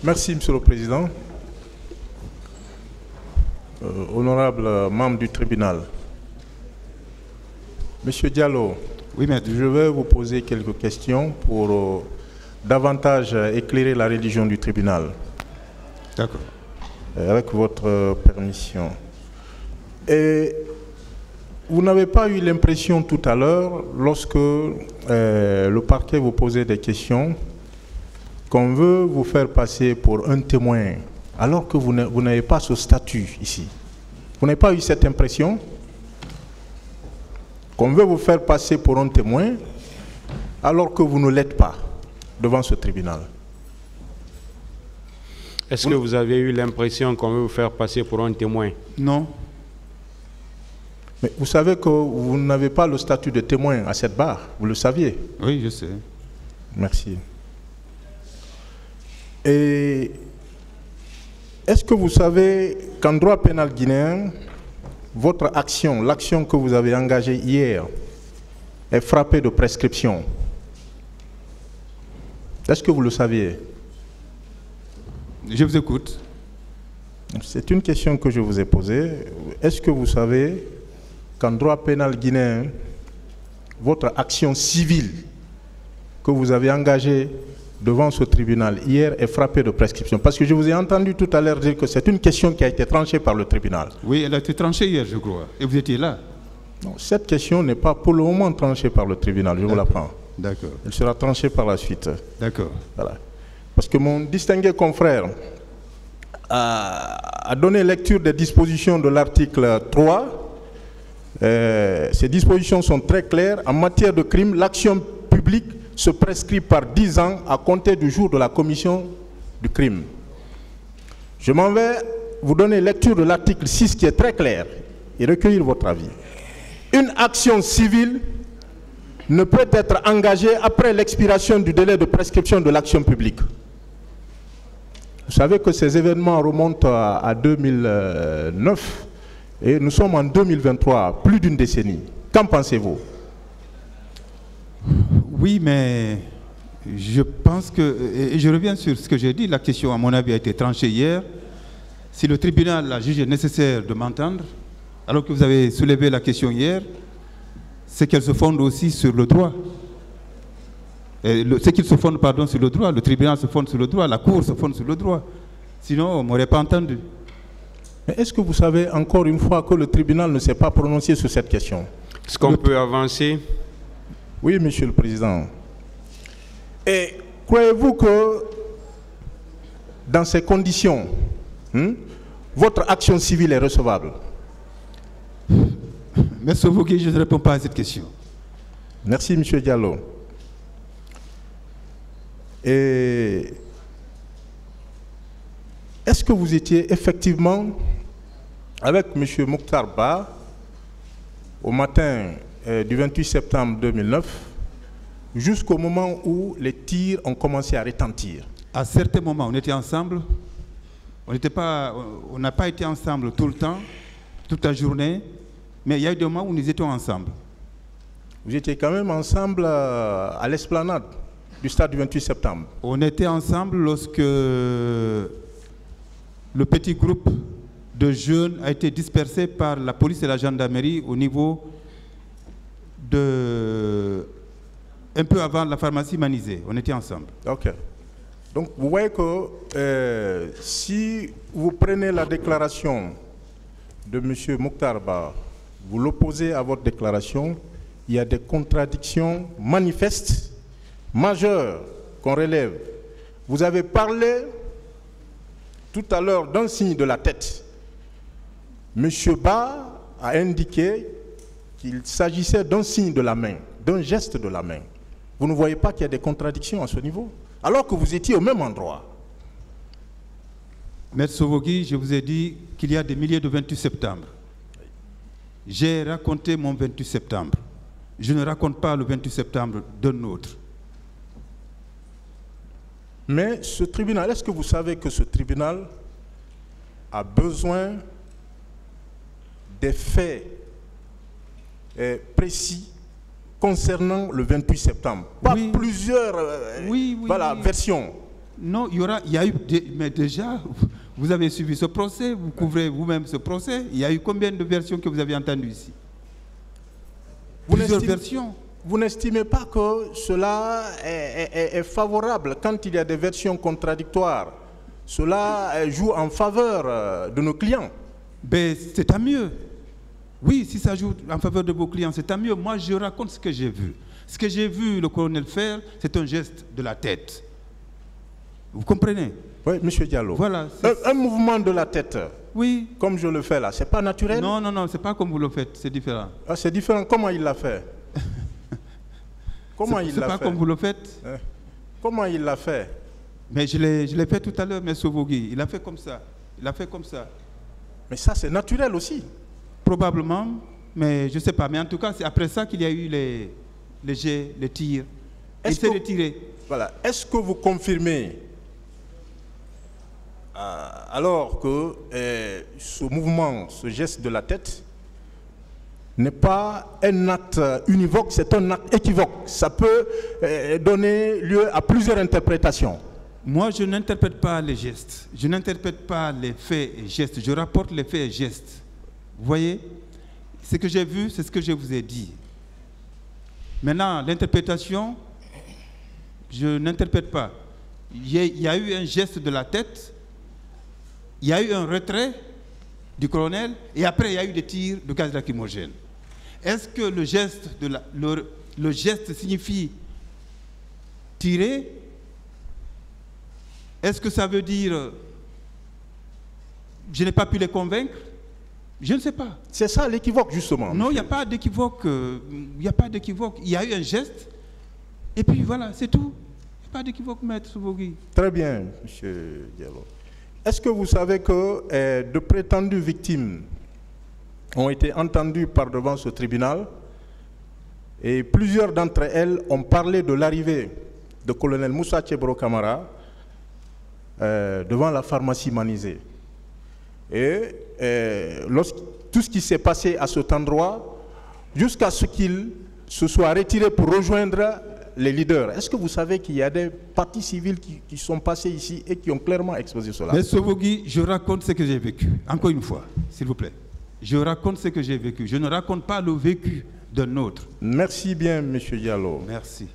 Merci, Monsieur le Président. Honorable membre du tribunal. Monsieur Diallo, oui, maître. Je vais vous poser quelques questions pour davantage éclairer la religion du tribunal. D'accord. Avec votre permission. Et vous n'avez pas eu l'impression tout à l'heure, lorsque le parquet vous posait des questions, qu'on veut vous faire passer pour un témoin, alors que vous n'avez pas ce statut ici. Vous n'avez pas eu cette impression qu'on veut vous faire passer pour un témoin, alors que vous ne l'êtes pas devant ce tribunal? Est-ce que vous avez eu l'impression qu'on veut vous faire passer pour un témoin? Non. Mais vous savez que vous n'avez pas le statut de témoin à cette barre, vous le saviez? Oui, je sais. Merci. Et est-ce que vous savez qu'en droit pénal guinéen, votre action, l'action que vous avez engagée hier, est frappée de prescription? Est-ce que vous le saviez? Je vous écoute. C'est une question que je vous ai posée. Est-ce que vous savez qu'en droit pénal guinéen, votre action civile que vous avez engagée devant ce tribunal hier est frappée de prescription? Parce que je vous ai entendu tout à l'heure dire que c'est une question qui a été tranchée par le tribunal. Oui, elle a été tranchée hier, je crois. Et vous étiez là? Non, cette question n'est pas pour le moment tranchée par le tribunal, je vous l'apprends. D'accord. Elle sera tranchée par la suite. D'accord. Voilà. Parce que mon distingué confrère a donné lecture des dispositions de l'article 3. Ces dispositions sont très claires. En matière de crime, l'action publique se prescrit par 10 ans à compter du jour de la commission du crime. Je m'en vais vous donner lecture de l'article 6 qui est très clair et recueillir votre avis. Une action civile ne peut être engagée après l'expiration du délai de prescription de l'action publique. Vous savez que ces événements remontent à 2009 et nous sommes en 2023, plus d'une décennie. Qu'en pensez-vous? Oui, mais je pense que, et je reviens sur ce que j'ai dit, la question à mon avis a été tranchée hier. Si le tribunal a jugé nécessaire de m'entendre, alors que vous avez soulevé la question hier, c'est qu'elle se fonde aussi sur le droit. C'est qu'il se fonde, pardon, sur le droit. Le tribunal se fonde sur le droit, la cour se fonde sur le droit. Sinon, on ne m'aurait pas entendu. Mais est-ce que vous savez encore une fois que le tribunal ne s'est pas prononcé sur cette question? Est-ce qu'on peut avancer? Oui, Monsieur le Président. Et croyez-vous que dans ces conditions, votre action civile est recevable? Mais Sovogué, je ne réponds pas à cette question. Merci, Monsieur Diallo. Et est-ce que vous étiez effectivement avec M. Mokhtar Ba au matin du 28 septembre 2009 jusqu'au moment où les tirs ont commencé à retentir? À certains moments, on était ensemble. On n'a pas été ensemble tout le temps, toute la journée, mais il y a eu des moments où nous étions ensemble. Vous étiez quand même ensemble à l'esplanade du stade du 28 septembre? On était ensemble lorsque le petit groupe de jeunes a été dispersé par la police et la gendarmerie au niveau de... un peu avant la pharmacie Manizé. On était ensemble. Ok. Donc vous voyez que si vous prenez la déclaration de M. Mokhtar Ba, vous l'opposez à votre déclaration, il y a des contradictions manifestes, majeures, qu'on relève. Vous avez parlé tout à l'heure d'un signe de la tête. M. Ba a indiqué qu'il s'agissait d'un signe de la main, d'un geste de la main. Vous ne voyez pas qu'il y a des contradictions à ce niveau? Alors que vous étiez au même endroit. Maître Sovogué, je vous ai dit qu'il y a des milliers de 28 septembre. J'ai raconté mon 28 septembre. Je ne raconte pas le 28 septembre d'un autre. Mais ce tribunal, est-ce que vous savez que ce tribunal a besoin des faits précis concernant le 28 septembre? Pas oui. Plusieurs oui, versions. Non, il y a eu, mais déjà, vous avez suivi ce procès, vous couvrez vous-même ce procès. Il y a eu combien de versions que vous avez entendues ici? Plusieurs versions. Vous n'estimez pas que cela est favorable quand il y a des versions contradictoires? Cela joue en faveur de nos clients? Ben, c'est tant mieux. Oui, si ça joue en faveur de vos clients, c'est tant mieux. Moi, je raconte ce que j'ai vu. Ce que j'ai vu le colonel faire, c'est un geste de la tête. Vous comprenez? Oui, M. Diallo. Voilà. Un mouvement de la tête. Oui. Comme je le fais là, c'est pas naturel? Non, non, non, c'est pas comme vous le faites, c'est différent. Ah, c'est différent. Comment il l'a fait? Comment il l'a fait? C'est pas comme vous le faites. Comment il l'a fait? Mais je l'ai fait tout à l'heure, M. Sovogui. Il a fait comme ça. Il a fait comme ça. Mais ça, c'est naturel aussi. Probablement, mais je ne sais pas. Mais en tout cas, c'est après ça qu'il y a eu les jets, les tirs. Il s'est retiré. Voilà. Est-ce que vous confirmez, alors que ce mouvement, ce geste de la tête, n'est pas un acte univoque, c'est un acte équivoque? Ça peut donner lieu à plusieurs interprétations. Moi, je n'interprète pas les gestes. Je n'interprète pas les faits et gestes. Je rapporte les faits et gestes. Vous voyez? Ce que j'ai vu, c'est ce que je vous ai dit. Maintenant, l'interprétation, je n'interprète pas. Il y a eu un geste de la tête, il y a eu un retrait du colonel, et après, il y a eu des tirs de gaz lacrymogène. Est-ce que le geste signifie tirer? Est-ce que ça veut dire je n'ai pas pu les convaincre? Je ne sais pas. C'est ça l'équivoque, justement. Non, il n'y a pas d'équivoque. Il n'y a pas d'équivoque. Il y a eu un geste, et puis voilà, c'est tout. Il n'y a pas d'équivoque, maître Sovogui. Très bien, M. Diallo. Est-ce que vous savez que de prétendues victimes ont été entendues par devant ce tribunal et plusieurs d'entre elles ont parlé de l'arrivée de colonel Moussa Tchebro Camara devant la pharmacie Manizé. Et tout ce qui s'est passé à cet endroit, jusqu'à ce qu'il se soit retiré pour rejoindre les leaders. Est-ce que vous savez qu'il y a des partis civils qui sont passés ici et qui ont clairement exposé cela? Mais Sovogui, je raconte ce que j'ai vécu. Encore une fois, s'il vous plaît. Je raconte ce que j'ai vécu. Je ne raconte pas le vécu d'un autre. Merci bien, M. Diallo. Merci.